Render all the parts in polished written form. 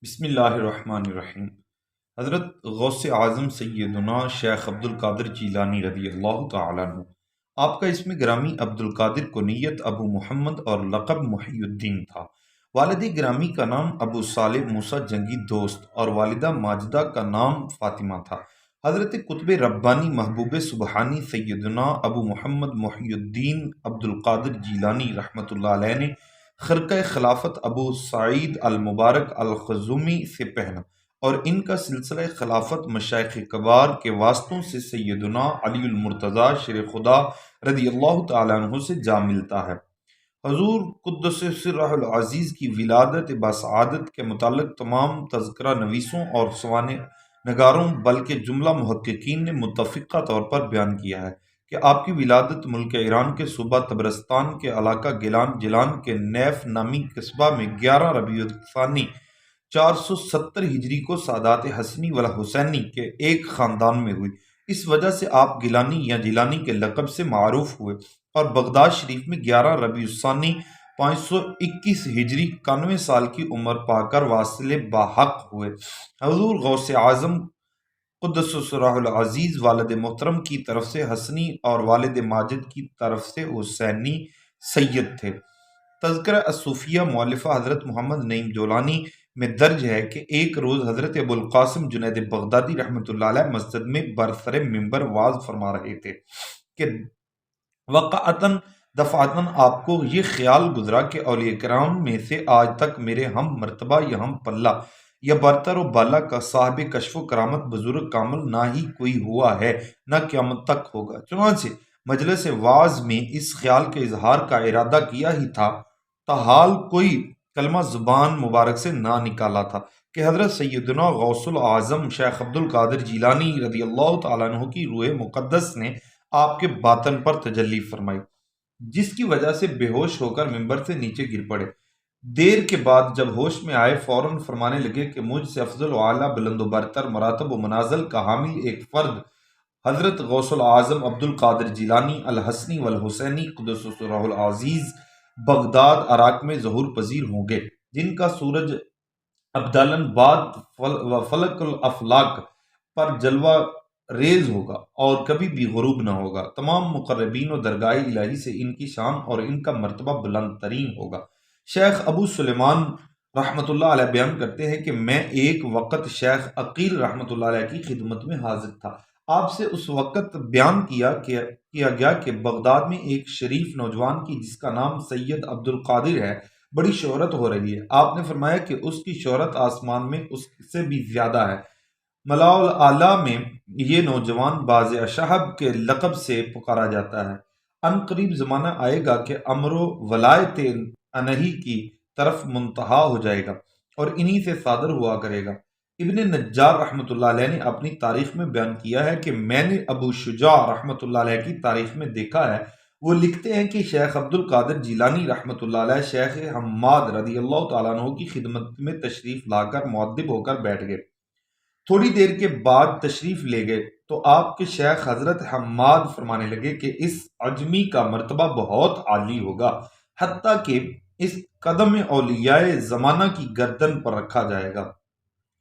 بسم اللہ الرحمن الرحیم۔ حضرت غوث اعظم سیدنا شیخ عبد القادر جیلانی رضی اللہ تعالیٰ عنہ، آپ کا اسم گرامی عبد القادر کنیت ابو محمد اور لقب محی الدین تھا۔ والد گرامی کا نام ابو صالح موسیٰ جنگی دوست اور والدہ ماجدہ کا نام فاطمہ تھا۔ حضرت قطب ربانی محبوب سبحانی سیدنا ابو محمد محی الدین عبد القادر جیلانی رحمۃ اللہ علیہ نے خرقہ خلافت ابو سعید المبارک الخزومی سے پہنا، اور ان کا سلسلہ خلافت مشائخ کبار کے واسطوں سے سیدنا علی المرتضیٰ شیر خدا رضی اللہ تعالیٰ عنہ سے جا ملتا ہے۔ حضور قدس سرہ العزیز کی ولادت بسعادت کے متعلق تمام تذکرہ نویسوں اور سوانح نگاروں بلکہ جملہ محققین نے متفقہ طور پر بیان کیا ہے کہ آپ کی ولادت ملک ایران کے صوبہ طبرستان کے علاقہ گیلان جیلان کے نیف نامی قصبہ میں 11 ربیع الثانی 470 ہجری کو سادات حسنی والحسینی کے ایک خاندان میں ہوئی۔ اس وجہ سے آپ گیلانی یا جیلانی کے لقب سے معروف ہوئے اور بغداد شریف میں 11 ربیع الثانی 521 ہجری 91 سال کی عمر پا کر واصل باحق ہوئے۔ حضور غوث اعظم قدس سرہ العزیز والد محترم کی طرف سے حسنی اور والد ماجد کی طرف سے حسینی سید تھے۔ تذکرہ الصوفیہ مؤلفہ حضرت محمد نعیم جولانی میں درج ہے کہ ایک روز حضرت ابو القاسم جنید بغدادی رحمۃ اللہ علیہ مسجد میں برسر ممبر واعظ فرما رہے تھے کہ وقعتاً دفعتاً آپ کو یہ خیال گزرا کہ اولیاء کرام میں سے آج تک میرے ہم مرتبہ یا ہم پلہ یا برتر و بالا کا صاحب کشف و کرامت بزرگ کامل نہ ہی کوئی ہوا ہے نہ قیامت تک ہوگا۔ چنانچہ مجلس واعظ میں اس خیال کے اظہار کا ارادہ کیا ہی تھا، تاحال کوئی کلمہ زبان مبارک سے نہ نکالا تھا کہ حضرت سیدنا غوث الاعظم شیخ عبد القادر جیلانی رضی اللہ تعالیٰ عنہ کی روح مقدس نے آپ کے باطن پر تجلی فرمائی، جس کی وجہ سے بے ہوش ہو کر ممبر سے نیچے گر پڑے۔ دیر کے بعد جب ہوش میں آئے فوراً فرمانے لگے کہ مجھ سے افضل و اعلیٰ بلند و برتر مراتب و منازل کا حامل ایک فرد حضرت غوث الاعظم عبد القادر جیلانی الحسنی والحسینی قدس سرہ العزیز بغداد عراق میں ظہور پذیر ہوں گے، جن کا سورج ابدالن بعد فلک الافلاق پر جلوہ ریز ہوگا اور کبھی بھی غروب نہ ہوگا۔ تمام مقربین و درگاہ الہی سے ان کی شان اور ان کا مرتبہ بلند ترین ہوگا۔ شیخ ابو سلیمان رحمۃ اللہ علیہ بیان کرتے ہیں کہ میں ایک وقت شیخ عقیل رحمۃ اللہ علیہ کی خدمت میں حاضر تھا۔ آپ سے اس وقت بیان کیا گیا کہ بغداد میں ایک شریف نوجوان کی جس کا نام سید عبد القادر ہے بڑی شہرت ہو رہی ہے۔ آپ نے فرمایا کہ اس کی شہرت آسمان میں اس سے بھی زیادہ ہے۔ ملاء الاعلیٰ میں یہ نوجوان باز شہب کے لقب سے پکارا جاتا ہے۔ ان قریب زمانہ آئے گا کہ امر و ولایت انہی کی طرف منتہا ہو جائے گا اور انہی سے صادر ہوا کرے گا۔ ابن نجار رحمۃ اللہ علیہ نے اپنی تاریخ میں بیان کیا ہے کہ میں نے ابو شجاع رحمۃ اللہ علیہ کی تاریخ میں دیکھا ہے، وہ لکھتے ہیں کہ شیخ عبد القادر جیلانی رحمۃ اللہ علیہ شیخ حماد رضی اللہ تعالیٰ عنہ کی خدمت میں تشریف لا کر مؤدب ہو کر بیٹھ گئے۔ تھوڑی دیر کے بعد تشریف لے گئے تو آپ کے شیخ حضرت حماد فرمانے لگے کہ اس عجمی کا مرتبہ بہت عالی ہوگا، حتیٰ کہ اس قدم اولیاء زمانہ کی گردن پر رکھا جائے گا۔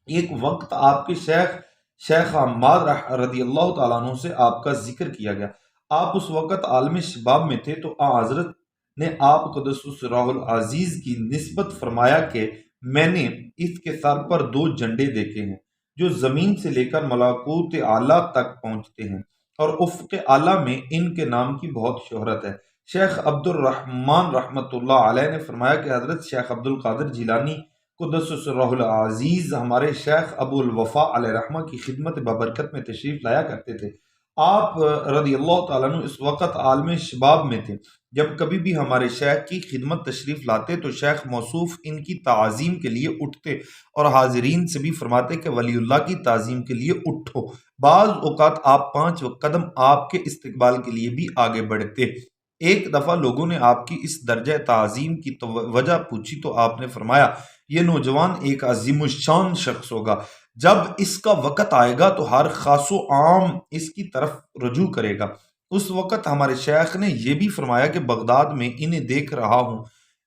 ایک وقت آپ کے شیخ حماد رضی اللہ تعالیٰ عنہ سے آپ کا ذکر کیا گیا۔ آپ اس وقت عالم شباب میں تھے تو حضرت نے آپ قدس سرہ العزیز کی نسبت فرمایا کہ میں نے اس کے سر پر 2 جھنڈے دیکھے ہیں جو زمین سے لے کر ملکوت اعلیٰ تک پہنچتے ہیں، اور افق اعلیٰ میں ان کے نام کی بہت شہرت ہے۔ شیخ عبد الرحمن رحمۃ اللہ علیہ نے فرمایا کہ حضرت شیخ عبد القادر جیلانی قدس سرہ العزیز ہمارے شیخ ابو الوفا علیہ رحمہ کی خدمت بابرکت میں تشریف لایا کرتے تھے۔ آپ رضی اللہ تعالیٰ عنہ اس وقت عالم شباب میں تھے۔ جب کبھی بھی ہمارے شیخ کی خدمت تشریف لاتے تو شیخ موصوف ان کی تعظیم کے لیے اٹھتے اور حاضرین سے بھی فرماتے کہ ولی اللہ کی تعظیم کے لیے اٹھو۔ بعض اوقات آپ 5 قدم آپ کے استقبال کے لیے بھی آگے بڑھتے۔ ایک دفعہ لوگوں نے آپ کی اس درجہ تعظیم کی وجہ پوچھی تو آپ نے فرمایا یہ نوجوان ایک عظیم الشان شخص ہوگا، جب اس کا وقت آئے گا تو ہر خاص و عام اس کی طرف رجوع کرے گا۔ اس وقت ہمارے شیخ نے یہ بھی فرمایا کہ بغداد میں انہیں دیکھ رہا ہوں،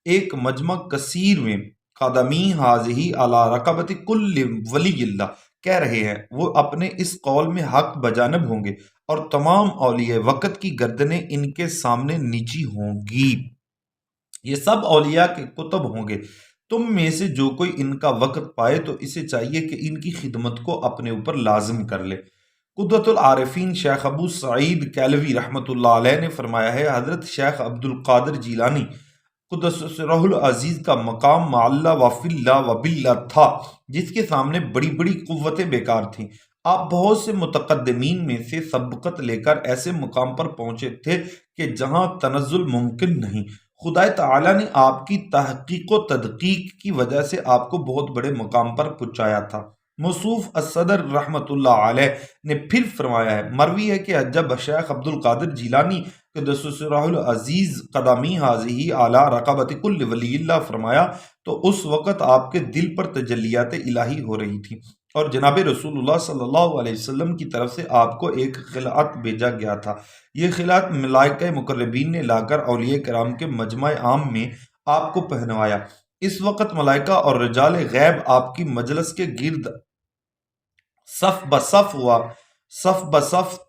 ایک مجمع کثیر میں قدمی حاضی علی رقبت کل ولی اللہ، کہہ رہے ہیں وہ اپنے اس قول میں حق بجانب ہوں گے اور تمام اولیاء وقت کی گردنیں ان کے سامنے نیچی ہوں گی۔ یہ سب اولیاء کے کتب ہوں گے۔ تم میں سے جو کوئی ان کا وقت پائے تو اسے چاہیے کہ ان کی خدمت کو اپنے اوپر لازم کر لے۔ قدوۃ العارفین شیخ ابو سعید کیلوی رحمۃ اللہ علیہ نے فرمایا ہے، حضرت شیخ عبد القادر جیلانی قدس سرہ العزیز کا مقام معلّہ و فی اللہ و باللہ تھا، جس کے سامنے بڑی بڑی قوتیں بیکار تھیں۔ آپ بہت سے متقدمین میں سے سبقت لے کر ایسے مقام پر پہنچے تھے کہ جہاں تنزل ممکن نہیں۔ خدا تعالیٰ نے آپ کی تحقیق و تدقیق کی وجہ سے آپ کو بہت بڑے مقام پر پہنچایا تھا۔ موصوف الصدر رحمۃ اللہ علیہ نے پھر فرمایا ہے، مروی ہے کہ جب شیخ عبد القادر جیلانی قدس سرہ العزیز قدمی حاضی اعلیٰ رقبت کل ولی اللہ فرمایا تو اس وقت آپ کے دل پر تجلیات الہی ہو رہی تھی، اور جناب رسول اللہ صلی اللہ علیہ وسلم کی طرف سے آپ کو ایک خلعت بھیجا گیا تھا۔ یہ خلعت ملائکہ مقربین نے لا کر اولیاء کرام کے مجمع عام میں آپ کو پہنوایا۔ اس وقت ملائکہ اور رجال غیب آپ کی مجلس کے گرد صف بصف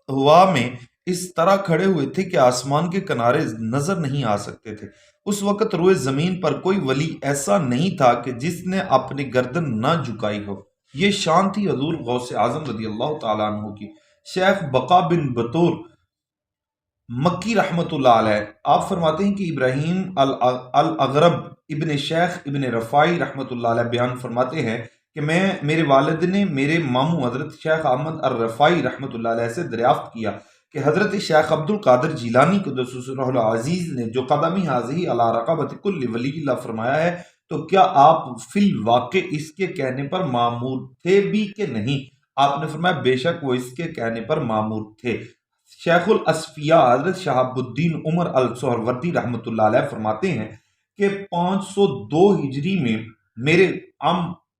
ہوا میں اس طرح کھڑے ہوئے تھے کہ آسمان کے کنارے نظر نہیں آ سکتے تھے۔ اس وقت روئے زمین پر کوئی ولی ایسا نہیں تھا کہ جس نے اپنی گردن نہ جھکائی ہو۔ یہ شان تھی حضور غوث اعظم رضی اللہ تعالیٰ عنہ کی۔ شیخ بقا بن بطور مکی رحمۃ اللہ علیہ آپ فرماتے ہیں کہ ابراہیم الاغرب ابن شیخ ابن رفاعی رحمۃ اللہ علیہ بیان فرماتے ہیں کہ میرے والد نے میرے ماموں حضرت شیخ احمد الرفاعی رحمۃ اللہ علیہ سے دریافت کیا کہ حضرت شیخ عبد القادر جیلانی قدس سرہ العزیز نے جو قدمی حاضی علی رقبت کل ولی اللہ فرمایا ہے تو کیا آپ فی الواقع اس کے کہنے پر مامور تھے بھی کہ نہیں؟ آپ نے فرمایا بے شک وہ اس کے کہنے پر مامور تھے۔ شیخ الاصفیاء حضرت شہاب الدین عمر السہروردی رحمۃ اللہ علیہ فرماتے ہیں کہ 502 ہجری میں میرے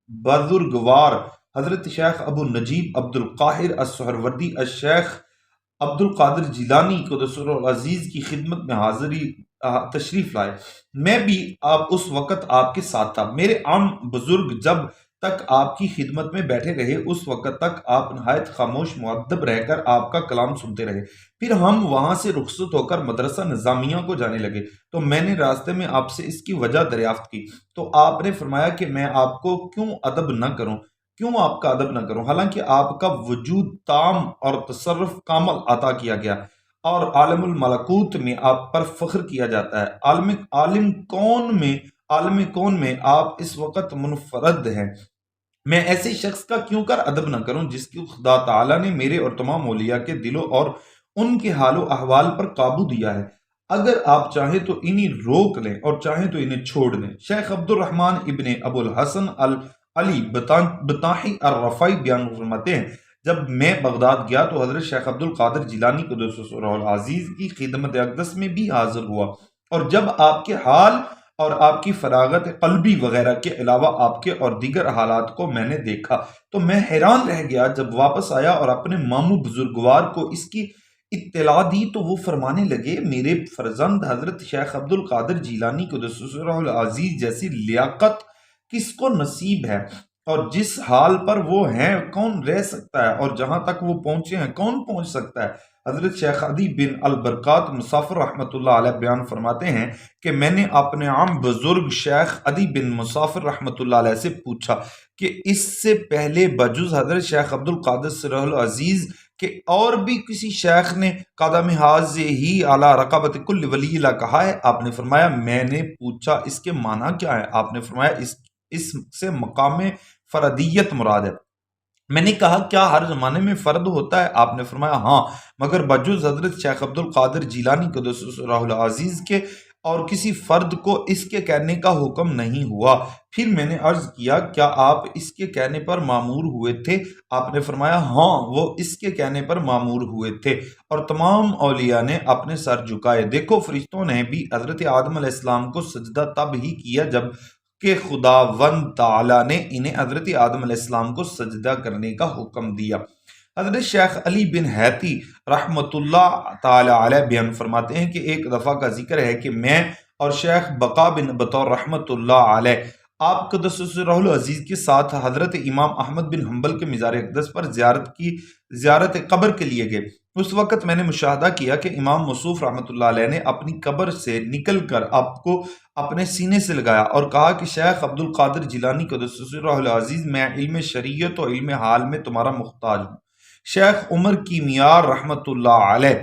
بزرگوار حضرت شیخ ابو نجیب عبد القاہر السہروردی الشیخ عبد القادر جیلانی قدس سرہ العزیز کی خدمت میں تشریف لائے۔ میں بھی اس وقت آپ کے ساتھ تھا۔ میرے بزرگ جب تک آپ کی خدمت میں بیٹھے رہے اس وقت تک آپ نہایت خاموش مؤدب رہ کر آپ کا کلام سنتے رہے۔ پھر ہم وہاں سے رخصت ہو کر مدرسہ نظامیہ کو جانے لگے تو میں نے راستے میں آپ سے اس کی وجہ دریافت کی تو آپ نے فرمایا کہ میں آپ کو کیوں آپ کا ادب نہ کروں، حالانکہ آپ کا وجود تام اور تصرف کامل عطا کیا گیا اور عالم الملکوت میں آپ پر فخر کیا جاتا ہے۔ عالم کون میں آپ اس وقت منفرد ہیں۔ میں ایسے شخص کا کیوں کر ادب نہ کروں جس کی خدا تعالیٰ نے میرے اور تمام اولیاء کے دلوں اور ان کے حال و احوال پر قابو دیا ہے۔ اگر آپ چاہیں تو انہیں روک لیں اور چاہیں تو انہیں چھوڑ دیں۔ شیخ عبد الرحمن ابن ابو الحسن علی بطاحی الرفاعی بیان فرماتے ہیں، جب میں بغداد گیا تو حضرت شیخ عبد القادر جیلانی قدس سرہ العزیز کی خدمت اقدس میں بھی حاضر ہوا، اور جب آپ کے حال اور آپ کی فراغت قلبی وغیرہ کے علاوہ آپ کے اور دیگر حالات کو میں نے دیکھا تو میں حیران رہ گیا۔ جب واپس آیا اور اپنے ماموں بزرگوار کو اس کی اطلاع دی تو وہ فرمانے لگے، میرے فرزند حضرت شیخ عبد القادر جیلانی قدس سرہ العزیز جیسی لیاقت کس کو نصیب ہے، اور جس حال پر وہ ہیں کون رہ سکتا ہے، اور جہاں تک وہ پہنچے ہیں کون پہنچ سکتا ہے۔ حضرت شیخ عدی بن البرکات مسافر رحمۃ اللہ علیہ بیان فرماتے ہیں کہ میں نے اپنے عام بزرگ شیخ عدی بن مسافر رحمۃ اللہ علیہ سے پوچھا کہ اس سے پہلے بجز حضرت شیخ عبد القادر سرہ العزیز کہ اور بھی کسی شیخ نے قدم حاضی اعلیٰ رقبت کل ولی اللہ کہا ہے؟ آپ نے فرمایا میں نے پوچھا اس کے معنی کیا ہے؟ آپ نے فرمایا اس سے مقام فردیت مراد ہے۔ میں نے کہا کیا ہر زمانے میں فرد ہوتا ہے؟ آپ نے فرمایا ہاں، مگر بجز حضرت شیخ عبد القادر جیلانی قدس سرہ العزیز کے اور کسی فرد کو اس کے کہنے کا حکم نہیں ہوا۔ پھر میں نے عرض کیا کیا آپ اس کے کہنے پر معمور ہوئے تھے؟ آپ نے فرمایا ہاں، وہ اس کے کہنے پر معمور ہوئے تھے، اور تمام اولیاء نے اپنے سر جھکائے۔ دیکھو فرشتوں نے بھی حضرت آدم علیہ السلام کو سجدہ تب ہی کیا جب کہ خداوند تعالیٰ نے انہیں حضرت آدم علیہ السلام کو سجدہ کرنے کا حکم دیا۔ حضرت شیخ علی بن حیتی رحمۃ اللہ تعالی علیہ بیان فرماتے ہیں کہ ایک دفعہ کا ذکر ہے کہ میں اور شیخ بقا بن بطور رحمۃ اللہ علیہ آپ قدس سرہ العزیز کے ساتھ حضرت امام احمد بن حنبل کے مزار اقدس پر زیارت قبر کے لیے گئے۔ اس وقت میں نے مشاہدہ کیا کہ امام موصوف رحمۃ اللہ علیہ نے اپنی قبر سے نکل کر آپ کو اپنے سینے سے لگایا اور کہا کہ شیخ عبد القادر جیلانی قدس سرہ العزیز، میں علم شریعت و علم حال میں تمہارا محتاج ہوں۔ شیخ عمر کیمیار رحمۃ اللہ علیہ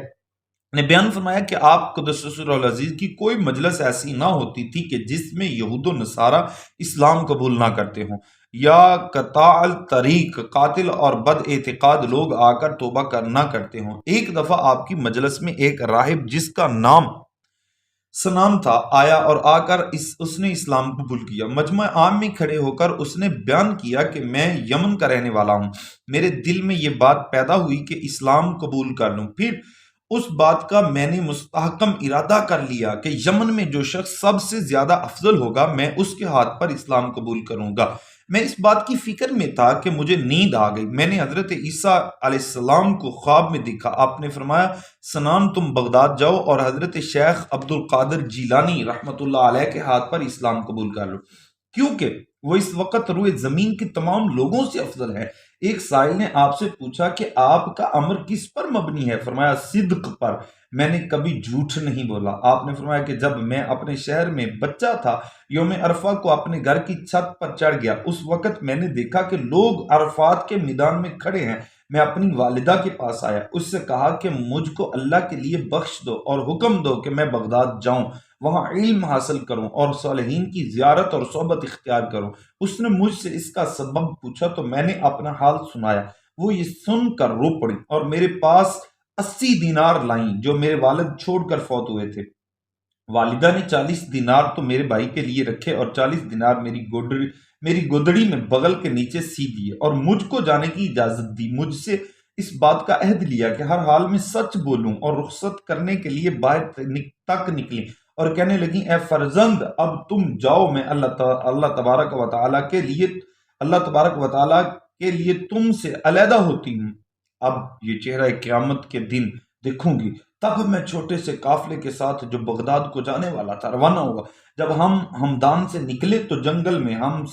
نے بیان فرمایا کہ آپ قدس سرہ العزیز کی کوئی مجلس ایسی نہ ہوتی تھی کہ جس میں یہود و نصارہ اسلام قبول نہ کرتے ہوں، یا قطاع الطریق قاتل اور بد اعتقاد لوگ آ کر توبہ نہ کرتے ہوں۔ ایک دفعہ آپ کی مجلس میں ایک راہب جس کا نام سنان تھا آیا اور آ کر اس نے اسلام قبول کیا۔ مجمع عام میں کھڑے ہو کر اس نے بیان کیا کہ میں یمن کا رہنے والا ہوں، میرے دل میں یہ بات پیدا ہوئی کہ اسلام قبول کر لوں۔ پھر اس بات کا میں نے مستحکم ارادہ کر لیا کہ یمن میں جو شخص سب سے زیادہ افضل ہوگا میں اس کے ہاتھ پر اسلام قبول کروں گا۔ میں اس بات کی فکر میں تھا کہ مجھے نیند آ گئی۔ میں نے حضرت عیسیٰ علیہ السلام کو خواب میں دیکھا۔ آپ نے فرمایا، سنان تم بغداد جاؤ اور حضرت شیخ عبد القادر جیلانی رحمۃ اللہ علیہ کے ہاتھ پر اسلام قبول کر لو، کیونکہ وہ اس وقت روئے زمین کے تمام لوگوں سے افضل ہے۔ ایک سائل نے آپ سے پوچھا کہ آپ کا امر کس پر مبنی ہے؟ فرمایا، صدق پر۔ میں نے کبھی جھوٹ نہیں بولا۔ آپ نے فرمایا کہ جب میں اپنے شہر میں بچہ تھا، یوم عرفہ کو اپنے گھر کی چھت پر چڑھ گیا، اس وقت میں نے دیکھا کہ لوگ عرفات کے میدان میں کھڑے ہیں۔ میں اپنی والدہ کے پاس آیا، اس سے کہا کہ مجھ کو اللہ کے لیے بخش دو اور حکم دو کہ میں بغداد جاؤں، وہاں علم حاصل کروں اور صالحین کی زیارت اور صحبت اختیار کروں۔ اس نے مجھ سے اس کا سبب پوچھا تو میں نے اپنا حال سنایا۔ وہ یہ سن کر رو پڑی اور میرے پاس 80 دینار لائیں جو میرے والد چھوڑ کر فوت ہوئے تھے۔ والدہ نے 40 دینار تو میرے بھائی کے لیے رکھے اور 40 دینار میری گودڑی میں بغل کے نیچے سی دیے اور مجھ کو جانے کی اجازت دی۔ مجھ سے اس بات کا عہد لیا کہ ہر حال میں سچ بولوں اور رخصت کرنے کے لیے باہر تک نکلیں، اور کہنے لگیں، اے فرزند، اب تم جاؤ، میں اللہ تبارک و تعالیٰ کے لیے تم سے علیحدہ ہوتی ہوں، اب یہ چہرہ قیامت کے دن دیکھوں گی۔ تب میں چھوٹے سے قافلے کے ساتھ جو بغداد کو جانے والا تھا روانہ ہوا۔ جب ہم ہمدان سے نکلے تو جنگل میں ہم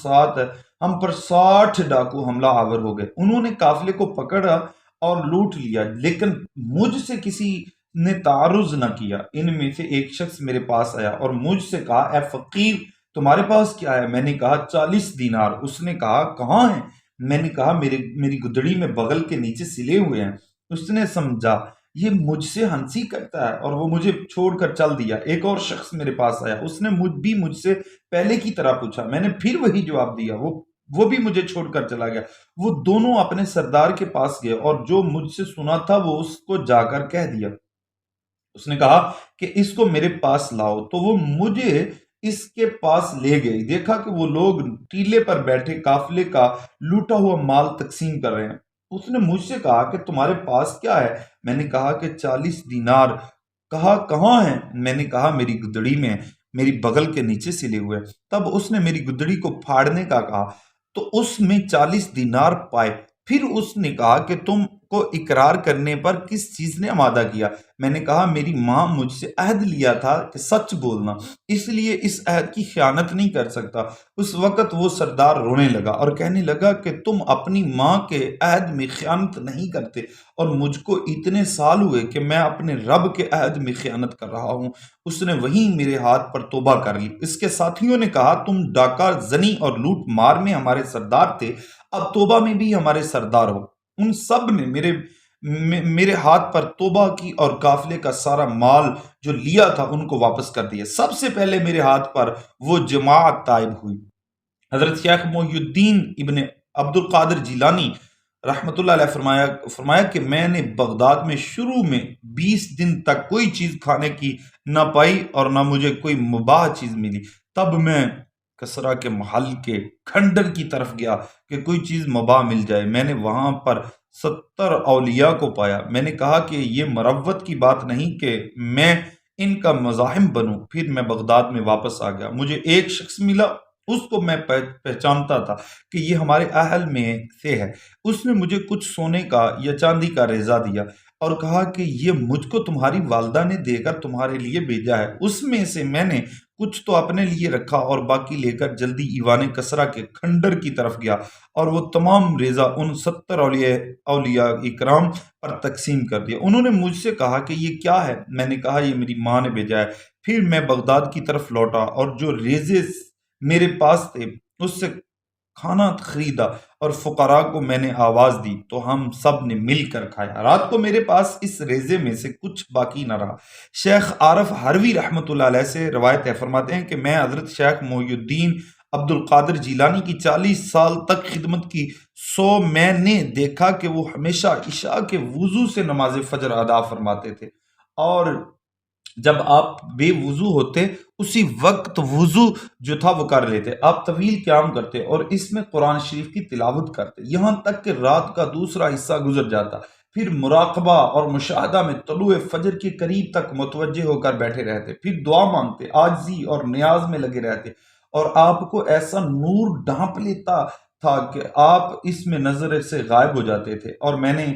پر 60 ڈاکو حملہ آور ہو گئے۔ انہوں نے قافلے کو پکڑا اور لوٹ لیا، لیکن مجھ سے کسی نے تعرض نہ کیا۔ ان میں سے ایک شخص میرے پاس آیا اور مجھ سے کہا، اے فقیر، تمہارے پاس کیا ہے؟ میں نے کہا، 40 دینار۔ اس نے کہا، کہاں ہیں؟ میں نے کہا، میری گدڑی میں بغل کے نیچے سلے ہوئے ہیں۔ اس نے سمجھا یہ مجھ سے ہنسی کرتا ہے اور وہ مجھے چھوڑ کر چل دیا۔ ایک اور شخص میرے پاس آیا، اس نے مجھ سے پہلے کی طرح پوچھا۔ میں نے پھر وہی جواب دیا۔ وہ بھی مجھے چھوڑ کر چلا گیا۔ وہ دونوں اپنے سردار کے پاس گئے اور جو مجھ سے سنا تھا وہ اس کو جا کر کہہ دیا۔ اس نے کہا کہ اس کو میرے پاس لاؤ، تو وہ مجھے اس کے پاس لے گئے۔ دیکھا کہ وہ لوگ ٹیلے پر بیٹھے قافلے کا لوٹا ہوا مال تقسیم کر رہے ہیں۔ اس نے مجھ سے کہا کہ تمہارے پاس کیا ہے؟ میں نے کہا کہ 40 دینار۔ کہا، کہاں ہیں؟ میں نے کہا، میری گدڑی میں، میری بغل کے نیچے سلے ہوئے۔ تب اس نے میری گدڑی کو پھاڑنے کا کہا تو اس میں 40 دینار پائے۔ پھر اس نے کہا کہ تم کو اقرار کرنے پر کس چیز نے آمادہ کیا؟ میں نے کہا، میری ماں مجھ سے عہد لیا تھا کہ سچ بولنا، اس لیے اس عہد کی خیانت نہیں کر سکتا۔ اس وقت وہ سردار رونے لگا اور کہنے لگا کہ تم اپنی ماں کے عہد میں خیانت نہیں کرتے، اور مجھ کو اتنے سال ہوئے کہ میں اپنے رب کے عہد میں خیانت کر رہا ہوں۔ اس نے وہیں میرے ہاتھ پر توبہ کر لی۔ اس کے ساتھیوں نے کہا، تم ڈاکہ زنی اور لوٹ مار میں ہمارے سردار تھے، اب توبہ میں بھی ہمارے سردار ہو۔ ان سب نے میرے ہاتھ پر توبہ کی اور قافلے کا سارا مال جو لیا تھا ان کو واپس کر دیا۔ سب سے پہلے میرے ہاتھ پر وہ جماعت طائب ہوئی۔ حضرت شیخ محی الدین ابن عبد القادر جیلانی رحمۃ اللہ علیہ فرمایا کہ میں نے بغداد میں شروع میں 20 دن تک کوئی چیز کھانے کی نہ پائی اور نہ مجھے کوئی مباح چیز ملی۔ تب میں کسرا کے محل کے کھنڈر کی طرف گیا کہ کوئی چیز مباح مل جائے۔ میں نے وہاں پر 70 اولیاء کو پایا۔ میں نے کہا کہ یہ مروت کی بات نہیں کہ میں ان کا مزاحم بنوں۔ پھر میں بغداد میں واپس آ گیا۔ مجھے ایک شخص ملا، اس کو میں پہچانتا تھا کہ یہ ہمارے اہل میں سے ہے۔ اس نے مجھے کچھ سونے کا یا چاندی کا ریزہ دیا اور کہا کہ یہ مجھ کو تمہاری والدہ نے دے کر تمہارے لیے بھیجا ہے۔ اس میں سے میں نے کچھ تو اپنے لیے رکھا اور باقی لے کر جلدی ایوان کسرا کے کھنڈر کی طرف گیا اور وہ تمام ریزہ ان 70 اولیاء اکرام پر تقسیم کر دیا۔ انہوں نے مجھ سے کہا کہ یہ کیا ہے؟ میں نے کہا یہ میری ماں نے بھیجا ہے۔ پھر میں بغداد کی طرف لوٹا اور جو ریزے میرے پاس تھے اس سے کھانا خریدا اور فقراء کو میں نے آواز دی تو ہم سب نے مل کر کھایا۔ رات کو میرے پاس اس ریزے میں سے کچھ باقی نہ رہا۔ شیخ عارف حروی رحمۃ اللہ علیہ سے روایت ہے، فرماتے ہیں کہ میں حضرت شیخ محی الدین عبد القادر جیلانی کی 40 سال تک خدمت کی، سو میں نے دیکھا کہ وہ ہمیشہ عشاء کے وضو سے نماز فجر ادا فرماتے تھے، اور جب آپ بے وضو ہوتے اسی وقت وضو جو تھا وہ کر لیتے، آپ طویل قیام کرتے اور اس میں قرآن شریف کی تلاوت کرتے یہاں تک کہ رات کا دوسرا حصہ گزر جاتا، پھر مراقبہ اور مشاہدہ میں طلوع فجر کے قریب تک متوجہ ہو کر بیٹھے رہتے، پھر دعا مانگتے، عاجزی اور نیاز میں لگے رہتے، اور آپ کو ایسا نور ڈھانپ لیتا تھا کہ آپ اس میں نظر سے غائب ہو جاتے تھے، اور میں نے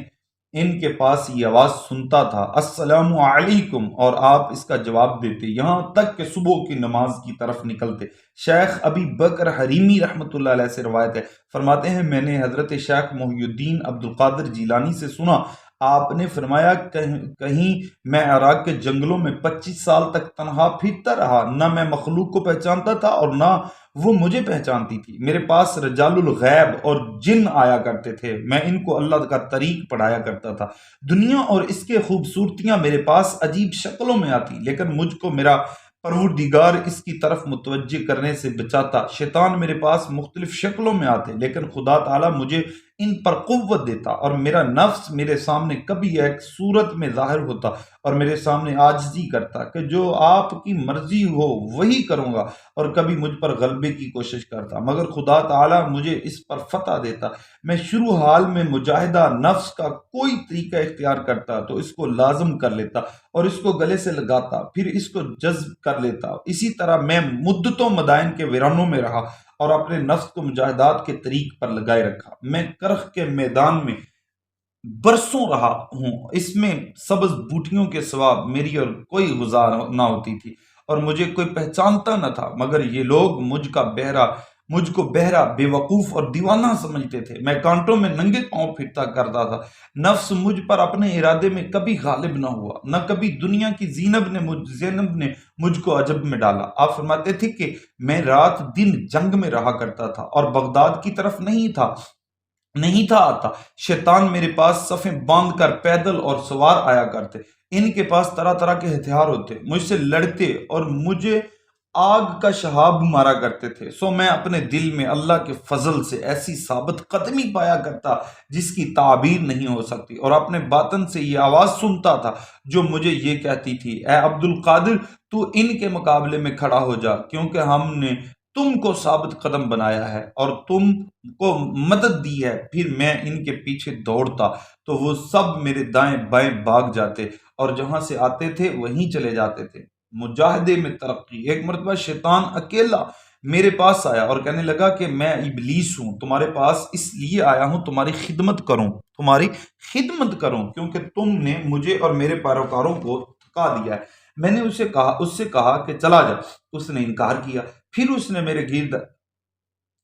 ان کے پاس یہ آواز سنتا تھا السلام علیکم، اور آپ اس کا جواب دیتے یہاں تک کہ صبح کی نماز کی طرف نکلتے۔ شیخ ابی بکر حریمی رحمۃ اللہ علیہ سے روایت ہے، فرماتے ہیں میں نے حضرت شیخ محی الدین عبد القادر جیلانی سے سنا، آپ نے فرمایا کہیں میں عراق کے جنگلوں میں 25 سال تک تنہا پھرتا رہا، نہ میں مخلوق کو پہچانتا تھا اور نہ وہ مجھے پہچانتی تھی، میرے پاس رجال الغیب اور جن آیا کرتے تھے، میں ان کو اللہ کا طریق پڑھایا کرتا تھا، دنیا اور اس کے خوبصورتیاں میرے پاس عجیب شکلوں میں آتی لیکن مجھ کو میرا پروردگار اس کی طرف متوجہ کرنے سے بچاتا، شیطان میرے پاس مختلف شکلوں میں آتے لیکن خدا تعالیٰ مجھے ان پر قوت دیتا، اور میرا نفس میرے سامنے کبھی ایک صورت میں ظاہر ہوتا اور میرے سامنے عاجزی کرتا کہ جو آپ کی مرضی ہو وہی کروں گا، اور کبھی مجھ پر غلبے کی کوشش کرتا مگر خدا تعالیٰ مجھے اس پر فتح دیتا۔ میں شروع حال میں مجاہدہ نفس کا کوئی طریقہ اختیار کرتا تو اس کو لازم کر لیتا اور اس کو گلے سے لگاتا، پھر اس کو جذب کر لیتا، اسی طرح میں مدتوں مدائن کے ویرانوں میں رہا اور اپنے نفس کو مجاہدات کے طریق پر لگائے رکھا۔ میں کرخ کے میدان میں برسوں رہا ہوں، اس میں سبز بوٹیوں کے سوا میری اور کوئی غذا نہ ہوتی تھی اور مجھے کوئی پہچانتا نہ تھا، مگر یہ لوگ مجھ کو بہرا، بے وقوف اور دیوانہ سمجھتے تھے۔ میں کانٹوں میں ننگے پاؤں پھرتا کرتا تھا، نفس مجھ پر اپنے ارادے میں کبھی غالب نہ ہوا، نہ کبھی دنیا کی زینب نے مجھ کو عجب میں ڈالا۔ آپ فرماتے تھے کہ میں رات دن جنگ میں رہا کرتا تھا اور بغداد کی طرف نہیں تھا آتا، شیطان میرے پاس صفیں باندھ کر پیدل اور سوار آیا کرتے، ان کے پاس طرح طرح کے ہتھیار ہوتے، مجھ سے لڑتے اور مجھے آگ کا شہاب مارا کرتے تھے، سو میں اپنے دل میں اللہ کے فضل سے ایسی ثابت قدمی پایا کرتا جس کی تعبیر نہیں ہو سکتی، اور اپنے باطن سے یہ آواز سنتا تھا جو مجھے یہ کہتی تھی اے عبد القادر تو ان کے مقابلے میں کھڑا ہو جا، کیونکہ ہم نے تم کو ثابت قدم بنایا ہے اور تم کو مدد دی ہے۔ پھر میں ان کے پیچھے دوڑتا تو وہ سب میرے دائیں بائیں بھاگ جاتے اور جہاں سے آتے تھے وہیں چلے جاتے تھے۔ مجاہدے میں ترقی۔ ایک مرتبہ شیطان اکیلا میرے پاس آیا اور کہنے لگا کہ میں ابلیس ہوں، تمہارے پاس اس لیے آیا ہوں تمہاری خدمت کروں کیونکہ تم نے مجھے اور میرے پیروکاروں کو تھکا دیا ہے۔ میں نے اس سے کہا کہ چلا جا، اس نے انکار کیا۔ پھر اس نے میرے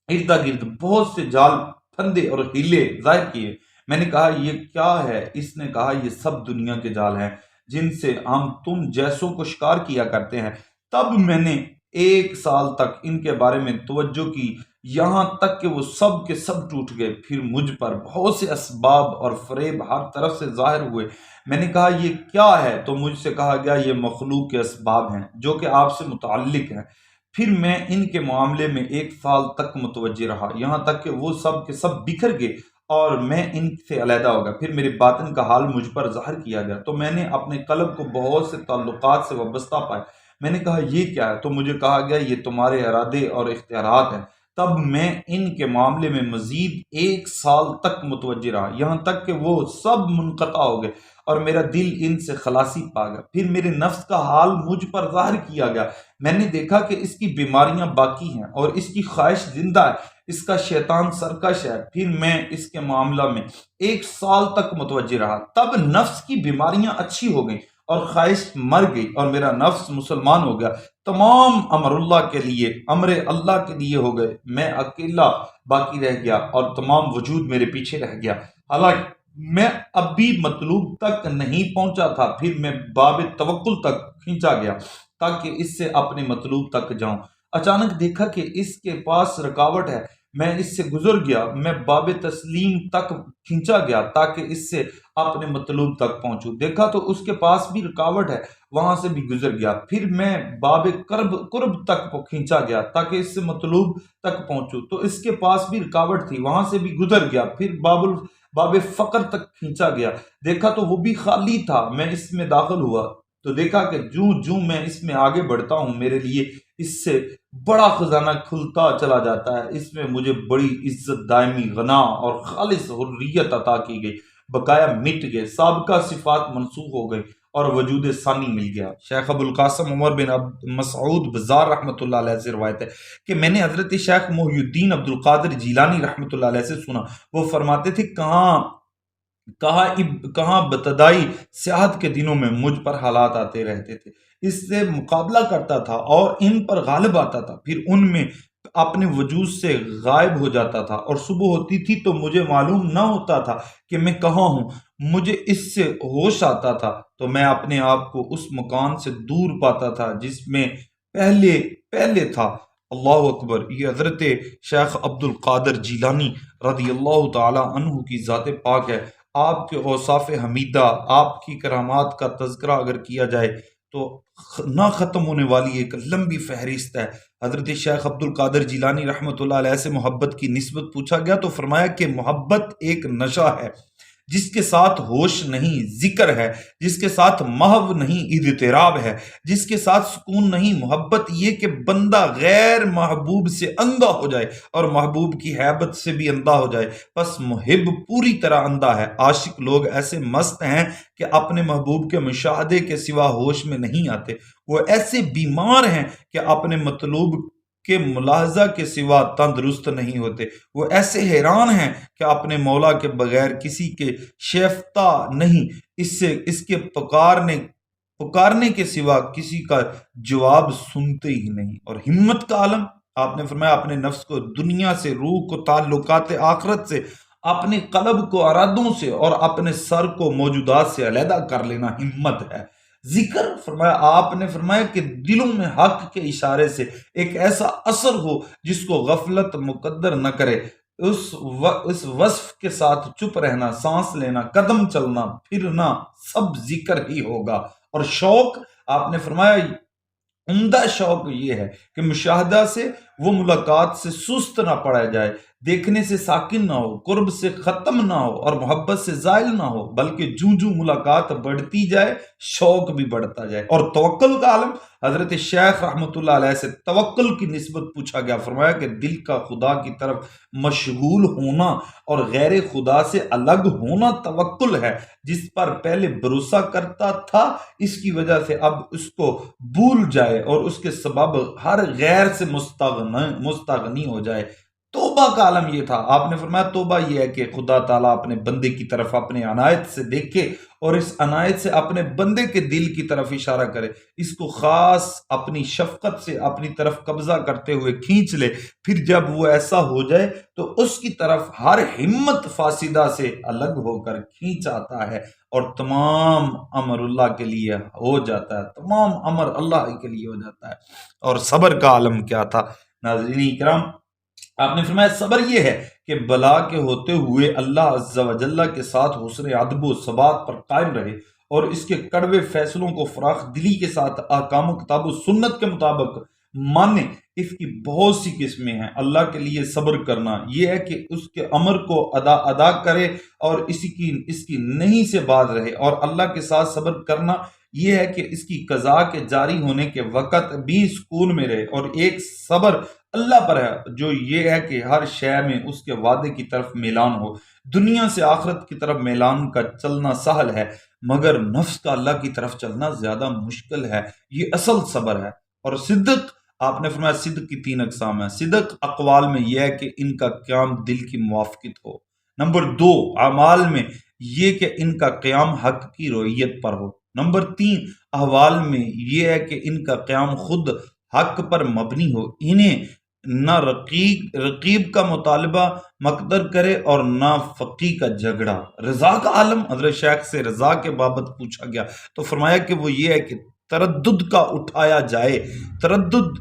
ارد گرد بہت سے جال، پھندے اور ہیلے ظاہر کیے۔ میں نے کہا یہ کیا ہے؟ اس نے کہا یہ سب دنیا کے جال ہیں جن سے ہم تم جیسوں کو شکار کیا کرتے ہیں۔ تب میں نے 1 سال تک ان کے بارے میں توجہ کی، یہاں تک کہ وہ سب کے سب ٹوٹ گئے۔ پھر مجھ پر بہت سے اسباب اور فریب ہر طرف سے ظاہر ہوئے۔ میں نے کہا یہ کیا ہے؟ تو مجھ سے کہا گیا یہ مخلوق کے اسباب ہیں جو کہ آپ سے متعلق ہیں۔ پھر میں ان کے معاملے میں 1 سال تک متوجہ رہا، یہاں تک کہ وہ سب کے سب بکھر گئے اور میں ان سے علیحدہ ہو گیا۔ پھر میرے باطن کا حال مجھ پر ظاہر کیا گیا تو میں نے اپنے قلب کو بہت سے تعلقات سے وابستہ پایا۔ میں نے کہا یہ کیا ہے؟ تو مجھے کہا گیا یہ تمہارے ارادے اور اختیارات ہیں۔ تب میں ان کے معاملے میں مزید 1 سال تک متوجہ رہا، یہاں تک کہ وہ سب منقطع ہو گئے اور میرا دل ان سے خلاصی پا گیا۔ پھر میرے نفس کا حال مجھ پر ظاہر کیا گیا، میں نے دیکھا کہ اس کی بیماریاں باقی ہیں اور اس کی خواہش زندہ ہے، اس کا شیطان سرکش ہے۔ پھر میں اس کے معاملہ میں 1 سال تک متوجہ رہا، تب نفس کی بیماریاں اچھی ہو گئیں اور خواہش مر گئی اور میرا نفس مسلمان ہو گیا، تمام امر اللہ کے لیے، امر اللہ کے لیے ہو گئے، میں اکیلا باقی رہ گیا اور تمام وجود میرے پیچھے رہ گیا، حالانکہ میں اب بھی مطلوب تک نہیں پہنچا تھا۔ پھر میں باب توکل تک کھینچا گیا تاکہ اس سے اپنے مطلوب تک جاؤں۔ اچانک دیکھا کہ اس کے پاس رکاوٹ ہے، میں اس سے گزر گیا، میں باب تسلیم تک کھینچا گیا تاکہ اس سے اپنے مطلوب تک پہنچوں، دیکھا تو اس کے پاس بھی رکاوٹ ہے، وہاں سے بھی گزر گیا، پھر میں باب قرب تک کھینچا گیا تاکہ اس سے مطلوب تک پہنچوں، تو اس کے پاس بھی رکاوٹ تھی، وہاں سے بھی گزر گیا، پھر باب فقر تک کھینچا گیا، دیکھا تو وہ بھی خالی تھا، میں اس میں داخل ہوا تو دیکھا کہ جوں میں اس میں آگے بڑھتا ہوں میرے لیے اس سے بڑا خزانہ کھلتا چلا جاتا ہے، اس میں مجھے بڑی عزت، دائمی غنا اور خالص حریت عطا کی گئی، بقایا مٹ گئے، سابقہ صفات منسوخ ہو گئی اور وجود ثانی مل گیا۔ شیخ ابو القاسم عمر بن مسعود بزار رحمۃ اللہ علیہ سے روایت ہے کہ میں نے حضرت شیخ محی الدین عبد القادر جیلانی رحمۃ اللہ علیہ سے سنا، وہ فرماتے تھے کہاں ابتدائی سیاحت کے دنوں میں مجھ پر حالات آتے رہتے تھے، اس سے مقابلہ کرتا تھا اور ان پر غالب آتا تھا، پھر ان میں اپنے وجود سے غائب ہو جاتا تھا اور صبح ہوتی تھی تو مجھے معلوم نہ ہوتا تھا کہ میں کہاں ہوں، مجھے اس سے ہوش آتا تھا تو میں اپنے آپ کو اس مکان سے دور پاتا تھا جس میں پہلے تھا۔ اللہ اکبر! یہ حضرت شیخ عبد القادر جیلانی رضی اللہ تعالی عنہ کی ذات پاک ہے۔ آپ کے اوصاف حمیدہ، آپ کی کرامات کا تذکرہ اگر کیا جائے تو نہ ختم ہونے والی ایک لمبی فہرست ہے۔ حضرت شیخ عبد القادر جیلانی رحمۃ اللہ علیہ سے محبت کی نسبت پوچھا گیا تو فرمایا کہ محبت ایک نشہ ہے جس کے ساتھ ہوش نہیں، ذکر ہے جس کے ساتھ محو نہیں، اضطراب ہے جس کے ساتھ سکون نہیں، محبت یہ کہ بندہ غیر محبوب سے اندھا ہو جائے اور محبوب کی ہیبت سے بھی اندھا ہو جائے، پس محب پوری طرح اندھا ہے۔ عاشق لوگ ایسے مست ہیں کہ اپنے محبوب کے مشاہدے کے سوا ہوش میں نہیں آتے، وہ ایسے بیمار ہیں کہ اپنے مطلوب کے ملاحظہ کے سوا تندرست نہیں ہوتے، وہ ایسے حیران ہیں کہ اپنے مولا کے بغیر کسی کے شیفتہ نہیں، اس کے پکارنے کے سوا کسی کا جواب سنتے ہی نہیں۔ اور ہمت کا عالم، آپ نے فرمایا اپنے نفس کو دنیا سے، روح کو تعلقات آخرت سے، اپنے قلب کو ارادوں سے اور اپنے سر کو موجودات سے علیحدہ کر لینا ہمت ہے۔ ذکر، فرمایا آپ نے فرمایا کہ دلوں میں حق کے اشارے سے ایک ایسا اثر ہو جس کو غفلت مقدر نہ کرے، اس وصف کے ساتھ چپ رہنا، سانس لینا، قدم چلنا پھرنا سب ذکر ہی ہوگا۔ اور شوق، آپ نے فرمایا عمدہ شوق یہ ہے کہ مشاہدہ سے، وہ ملاقات سے سست نہ پڑا جائے، دیکھنے سے ساکن نہ ہو، قرب سے ختم نہ ہو اور محبت سے زائل نہ ہو، بلکہ جوں ملاقات بڑھتی جائے شوق بھی بڑھتا جائے۔ اور توکل کا عالم، حضرت شیخ رحمۃ اللہ علیہ سے توکل کی نسبت پوچھا گیا، فرمایا کہ دل کا خدا کی طرف مشغول ہونا اور غیر خدا سے الگ ہونا توکل ہے، جس پر پہلے بھروسہ کرتا تھا اس کی وجہ سے اب اس کو بھول جائے اور اس کے سبب ہر غیر سے مستغنی ہو جائے۔ توبہ کا عالم یہ تھا، آپ نے فرمایا توبہ یہ ہے کہ خدا تعالیٰ اپنے بندے کی طرف اپنے عنایت سے دیکھے اور اس عنایت سے اپنے بندے کے دل کی طرف اشارہ کرے، اس کو خاص اپنی شفقت سے اپنی طرف قبضہ کرتے ہوئے کھینچ لے، پھر جب وہ ایسا ہو جائے تو اس کی طرف ہر ہمت فاسدہ سے الگ ہو کر کھینچ آتا ہے اور تمام امر اللہ کے لیے ہو جاتا ہے، تمام امر اللہ کے لیے ہو جاتا ہے۔ اور صبر کا عالم کیا تھا؟ ناظرین کرام، آپ نے فرمایا صبر یہ ہے کہ بلا کے ہوتے ہوئے اللہ عز و جل کے ساتھ حسن ادب و ثبات پر قائم رہے اور اس کے کڑوے فیصلوں کو فراخ دلی کے ساتھ احکام و کتاب و سنت کے مطابق مانے۔ اس کی بہت سی قسمیں ہیں۔ اللہ کے لیے صبر کرنا یہ ہے کہ اس کے امر کو ادا کرے اور اس کی نہیں سے باز رہے، اور اللہ کے ساتھ صبر کرنا یہ ہے کہ اس کی قضاء کے جاری ہونے کے وقت بھی سکون میں رہے، اور ایک صبر اللہ پر ہے جو یہ ہے کہ ہر شے میں اس کے وعدے کی طرف میلان ہو۔ دنیا سے آخرت کی طرف میلان کا چلنا سہل ہے، مگر نفس کا اللہ کی طرف چلنا زیادہ مشکل ہے، یہ اصل صبر ہے۔ اور صدق، آپ نے فرمایا صدق کی 3 اقسام ہیں۔ صدق اقوال میں یہ ہے کہ ان کا قیام دل کی موافقت ہو۔ نمبر 2، اعمال میں یہ کہ ان کا قیام حق کی رویت پر ہو۔ نمبر 3 احوال میں یہ ہے کہ ان کا قیام خود حق پر مبنی ہو، انہیں نہ رقیب کا مطالبہ مقدر کرے اور نہ فقی کا جھگڑا۔ رضا کا عالم، حضرت شیخ سے رضا کے بابت پوچھا گیا تو فرمایا کہ وہ یہ ہے کہ تردد کا اٹھایا جائے، تردد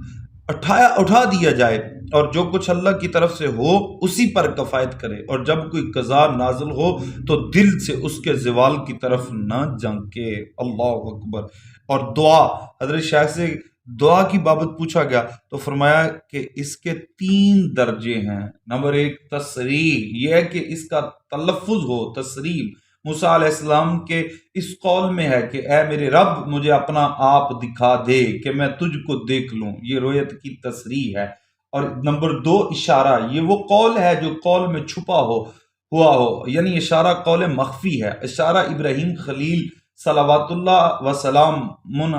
اٹھا دیا جائے، اور جو کچھ اللہ کی طرف سے ہو اسی پر کفایت کرے، اور جب کوئی قضا نازل ہو تو دل سے اس کے زوال کی طرف نہ جھنکے۔ اللہ اکبر۔ اور دعا، حضرت شیخ سے دعا کی بابت پوچھا گیا تو فرمایا کہ اس کے 3 درجے ہیں۔ نمبر 1 تصریح، یہ ہے کہ اس کا تلفظ ہو، تصریح۔ موسیٰ علیہ السلام کے اس قول میں ہے کہ اے میرے رب مجھے اپنا آپ دکھا دے کہ میں تجھ کو دیکھ لوں، یہ رویت کی تصریح ہے۔ اور نمبر 2 اشارہ، یہ وہ قول ہے جو قول میں چھپا ہوا ہو، یعنی اشارہ قول مخفی ہے۔ اشارہ ابراہیم خلیل صلوات اللہ وسلام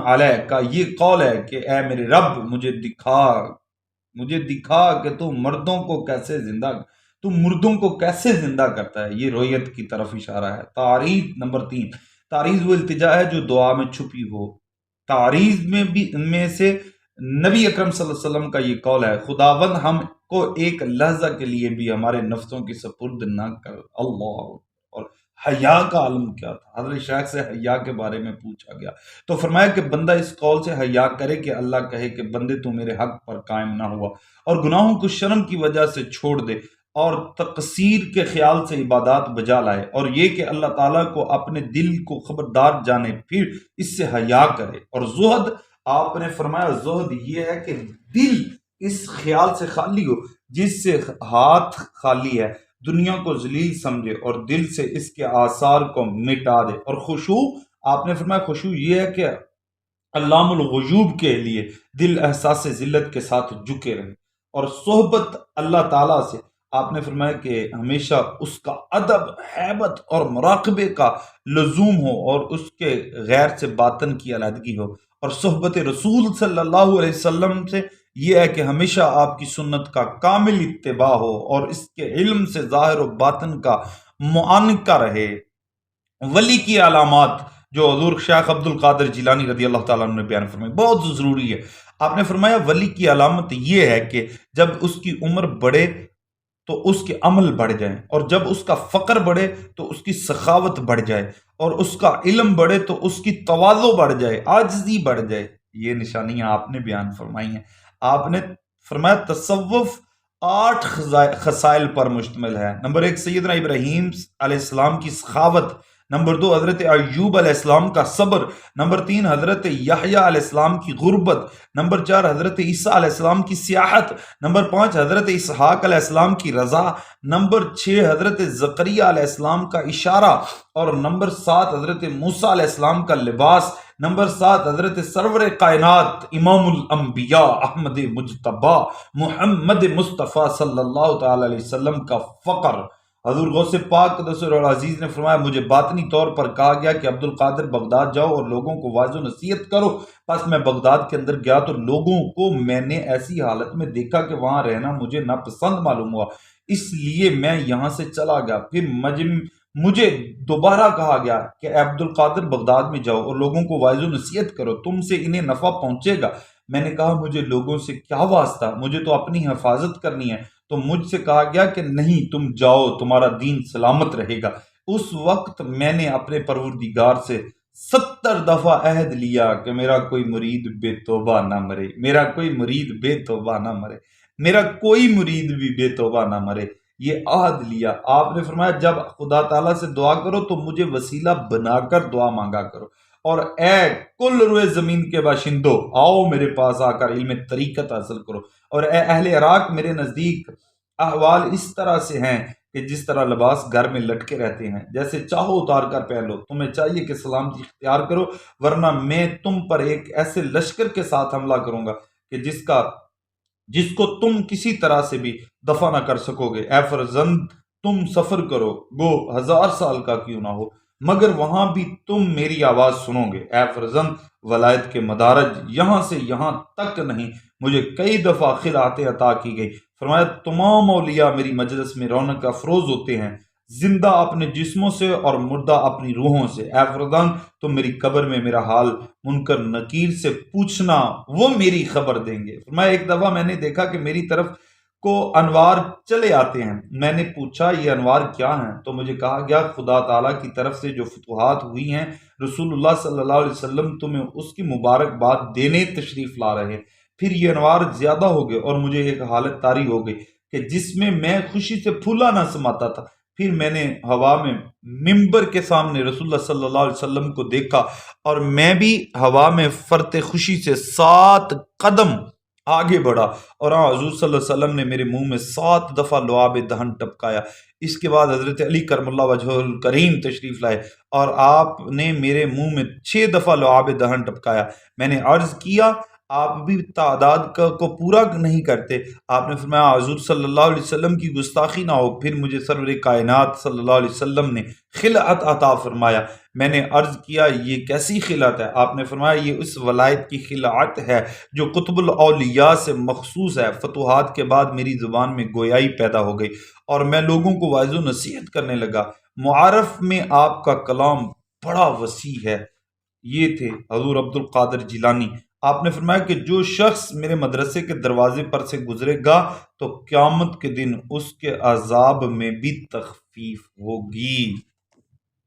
علیہ کا یہ قول ہے کہ اے میرے رب مجھے دکھا کہ تو مردوں کو کیسے زندہ کرتا ہے، یہ رویت کی طرف اشارہ ہے۔ تعریض، نمبر 3 تعریض وہ التجا ہے جو دعا میں چھپی ہو۔ تعریض میں سے نبی اکرم صلی اللہ علیہ وسلم کا یہ قول ہے، خداوند ہم کو ایک لحظہ کے لیے بھی ہمارے نفسوں کی سپرد نہ کر۔ اللہ۔ اور حیا کا عالم کیا تھا؟ حضرت شیخ سے حیا کے بارے میں پوچھا گیا تو فرمایا کہ بندہ اس قول سے حیا کرے کہ اللہ کہے کہ بندے تو میرے حق پر قائم نہ ہوا، اور گناہوں کو شرم کی وجہ سے چھوڑ دے، اور تقصیر کے خیال سے عبادات بجا لائے، اور یہ کہ اللہ تعالیٰ کو اپنے دل کو خبردار جانے، پھر اس سے حیا کرے۔ اور زہد، آپ نے فرمایا زہد یہ ہے کہ دل اس خیال سے خالی ہو جس سے ہاتھ خالی ہے، دنیا کو ذلیل سمجھے اور دل سے اس کے آثار کو مٹا دے۔ اور خشوع، آپ نے فرمایا خشوع یہ ہے کہ علام الغیوب کے لیے دل احساس ذلت کے ساتھ جھکے رہے۔ اور صحبت اللہ تعالیٰ سے، آپ نے فرمایا کہ ہمیشہ اس کا ادب، ہیبت اور مراقبے کا لزوم ہو، اور اس کے غیر سے باطن کی علیحدگی ہو۔ اور صحبت رسول صلی اللہ علیہ وسلم سے یہ ہے کہ ہمیشہ آپ کی سنت کا کامل اتباع ہو، اور اس کے علم سے ظاہر و باطن کا معانقہ رہے۔ ولی کی علامات جو حضور شیخ عبد القادر جیلانی رضی اللہ تعالیٰ عنہ نے بیان فرمائی، بہت ضروری ہے۔ آپ نے فرمایا ولی کی علامت یہ ہے کہ جب اس کی عمر بڑھے تو اس کے عمل بڑھ جائیں، اور جب اس کا فقر بڑھے تو اس کی سخاوت بڑھ جائے، اور اس کا علم بڑھے تو اس کی تواضع بڑھ جائے، عاجزی بڑھ جائے۔ یہ نشانیاں آپ نے بیان فرمائی ہیں۔ آپ نے فرمایا تصوف 8 خصائل پر مشتمل ہے۔ نمبر 1 سیدنا ابراہیم علیہ السلام کی سخاوت، نمبر 2 حضرت ایوب علیہ السلام کا صبر، نمبر 3 حضرت یحییٰ علیہ السلام کی غربت، نمبر 4 حضرت عیسیٰ علیہ السلام کی سیاحت، نمبر 5 حضرت اسحاق علیہ السلام کی رضا، نمبر 6 حضرت زکریا علیہ السلام کا اشارہ، اور نمبر 7 حضرت موسیٰ علیہ السلام کا لباس، نمبر 7 حضرت سرور کائنات امام الانبیاء احمد مجتبیٰ محمد مصطفیٰ صلی اللہ تعالی علیہ وسلم کا فقر۔ حضور غوث پاک قدس العزیز نے فرمایا مجھے باطنی طور پر کہا گیا کہ عبد القادر بغداد جاؤ اور لوگوں کو واعظ و نصیحت کرو۔ پس میں بغداد کے اندر گیا تو لوگوں کو میں نے ایسی حالت میں دیکھا کہ وہاں رہنا مجھے ناپسند معلوم ہوا، اس لیے میں یہاں سے چلا گیا۔ پھر مجھے دوبارہ کہا گیا کہ عبد القادر بغداد میں جاؤ اور لوگوں کو واعظ و نصیحت کرو، تم سے انہیں نفع پہنچے گا۔ میں نے کہا مجھے لوگوں سے کیا واسطہ، مجھے تو اپنی حفاظت کرنی ہے۔ تو مجھ سے کہا گیا کہ نہیں، تم جاؤ، تمہارا دین سلامت رہے گا۔ اس وقت میں نے اپنے پروردگار سے 70 دفعہ عہد لیا کہ میرا کوئی مرید بے توبہ نہ مرے، میرا کوئی مرید بے توبہ نہ مرے، میرا کوئی مرید بھی بے توبہ نہ مرے۔ یہ عہد لیا۔ آپ نے فرمایا جب خدا تعالیٰ سے دعا کرو تو مجھے وسیلہ بنا کر دعا مانگا کرو، اور اے کل روئے زمین کے باشندو، آؤ میرے پاس آ کر علم طریقت حاصل کرو، اور اے اہل عراق میرے نزدیک احوال اس طرح سے ہیں کہ جس طرح لباس گھر میں لٹکے رہتے ہیں، جیسے چاہو اتار کر پہن لو، تمہیں چاہیے کہ سلامتی اختیار کرو، ورنہ میں تم پر ایک ایسے لشکر کے ساتھ حملہ کروں گا کہ جس کو تم کسی طرح سے بھی دفع نہ کر سکو گے۔ اے فرزند تم سفر کرو، گو 1000 سال کا کیوں نہ ہو، مگر وہاں بھی تم میری آواز سنو گے۔ اے فرزند ولایت کے مدارج یہاں سے یہاں تک نہیں، مجھے کئی دفعہ خلعتیں عطا کی گئی۔ فرمایا تمام اولیاء میری مجلس میں رونق افروز ہوتے ہیں، زندہ اپنے جسموں سے اور مردہ اپنی روحوں سے۔ اے فردان تم میری قبر میں میرا حال منکر نکیر سے پوچھنا، وہ میری خبر دیں گے۔ فرمایا ایک دفعہ میں نے دیکھا کہ میری طرف کو انوار چلے آتے ہیں، میں نے پوچھا یہ انوار کیا ہیں؟ تو مجھے کہا گیا خدا تعالیٰ کی طرف سے جو فتوحات ہوئی ہیں، رسول اللہ صلی اللہ علیہ وسلم تمہیں اس کی مبارکباد دینے تشریف لا رہے ہیں۔ پھر یہ انوار زیادہ ہو گئے اور مجھے ایک حالت طاری ہو گئی کہ جس میں خوشی سے پھولا نہ سماتا تھا۔ پھر میں نے ہوا میں ممبر کے سامنے رسول اللہ صلی اللہ علیہ وسلم کو دیکھا، اور میں بھی ہوا میں فرط خوشی سے 7 قدم آگے بڑھا، اور حضور صلی اللہ علیہ وسلم نے میرے منہ میں 7 دفعہ لعاب دہن ٹپکایا۔ اس کے بعد حضرت علی کرم اللہ وجہہ الکریم تشریف لائے اور آپ نے میرے منہ میں 6 دفعہ لعاب دہن ٹپکایا۔ میں نے عرض کیا آپ بھی تعداد کو پورا نہیں کرتے؟ آپ نے فرمایا حضور صلی اللہ علیہ وسلم کی گستاخی نہ ہو۔ پھر مجھے سرور کائنات صلی اللہ علیہ وسلم نے خلعت عطا فرمایا۔ میں نے عرض کیا یہ کیسی خلعت ہے؟ آپ نے فرمایا یہ اس ولایت کی خلعت ہے جو قطب الاولیاء سے مخصوص ہے۔ فتوحات کے بعد میری زبان میں گویائی پیدا ہو گئی اور میں لوگوں کو واعظ و نصیحت کرنے لگا۔ معارف میں آپ کا کلام بڑا وسیع ہے۔ یہ تھے حضور عبد القادر جیلانی۔ آپ نے فرمایا کہ جو شخص میرے مدرسے کے دروازے پر سے گزرے گا تو قیامت کے دن اس کے عذاب میں بھی تخفیف ہوگی۔